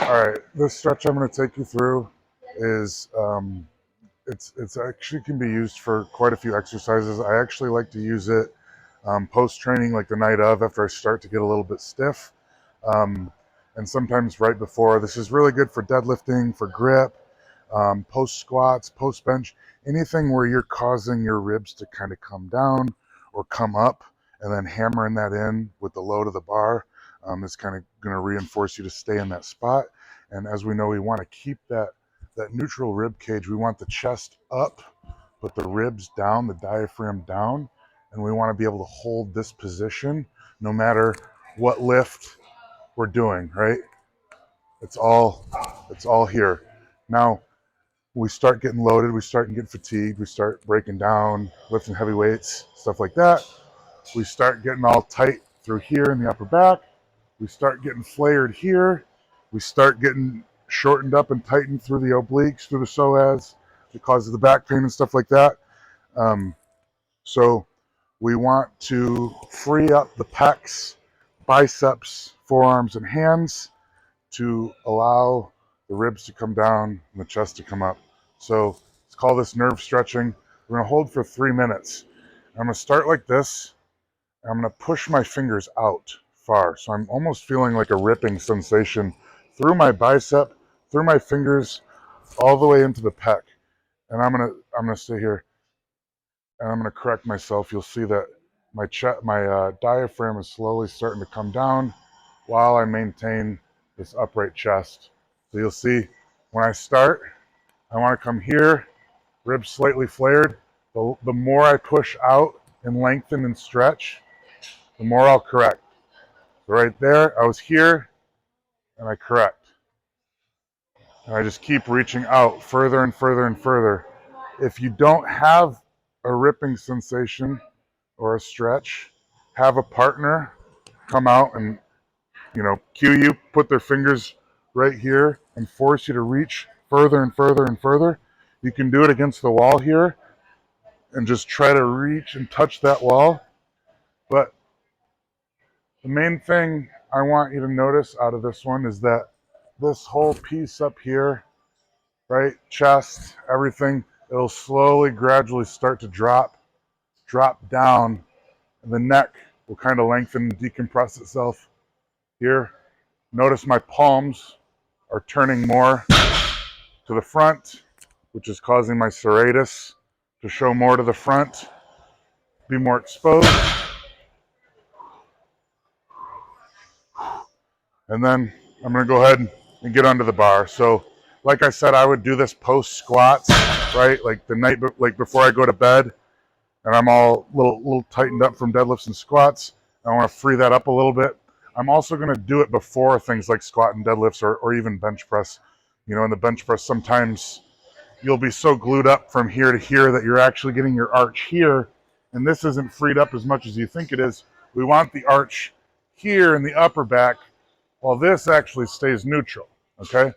All right, this stretch I'm going to take you through is it's actually can be used for quite a few exercises. I actually like to use it post training, like the night of, after I start to get a little bit stiff, um, and sometimes right before. This is really good for deadlifting, for grip, post squats, post bench, anything where you're causing your ribs to kind of come down or come up, and then hammering that in with the load of the bar is kind of going to reinforce you to stay in that spot. And as we know, we want to keep that neutral rib cage. We want the chest up, but the ribs down, the diaphragm down, and we want to be able to hold this position no matter what lift we're doing, right? It's all here. Now, we start getting loaded, we start getting fatigued, we start breaking down, lifting heavy weights, stuff like that. We start getting all tight through here in the upper back. We start getting flared here. We start getting shortened up and tightened through the obliques, through the psoas, that causes the back pain and stuff like that. So we want to free up the pecs, biceps, forearms, and hands to allow the ribs to come down and the chest to come up. So let's call this nerve stretching. We're going to hold for 3 minutes. I'm going to start like this. And I'm going to push my fingers out far. So I'm almost feeling like a ripping sensation through my bicep, through my fingers, all the way into the pec. And I'm gonna stay here, and I'm gonna correct myself. You'll see that my diaphragm is slowly starting to come down while I maintain this upright chest. So you'll see when I start, I want to come here, ribs slightly flared. The more I push out and lengthen and stretch, the more I'll correct. So right there, I was here, and I correct. And I just keep reaching out further and further and further. If you don't have a ripping sensation or a stretch, have a partner come out and, cue you, put their fingers right here and force you to reach further and further and further. You can do it against the wall here and just try to reach and touch that wall. But the main thing I want you to notice out of this one is that this whole piece up here, right, chest, everything, it'll slowly, gradually start to drop down, and the neck will kind of lengthen and decompress itself here. Notice my palms are turning more to the front, which is causing my serratus to show more to the front, be more exposed. And then I'm going to go ahead and get under the bar. So like I said, I would do this post squats, right? Like the night, like before I go to bed, and I'm all little tightened up from deadlifts and squats. I want to free that up a little bit. I'm also going to do it before things like squat and deadlifts or even bench press. In the bench press, sometimes you'll be so glued up from here to here that you're actually getting your arch here, and this isn't freed up as much as you think it is. We want the arch here in the upper back, while this actually stays neutral, okay?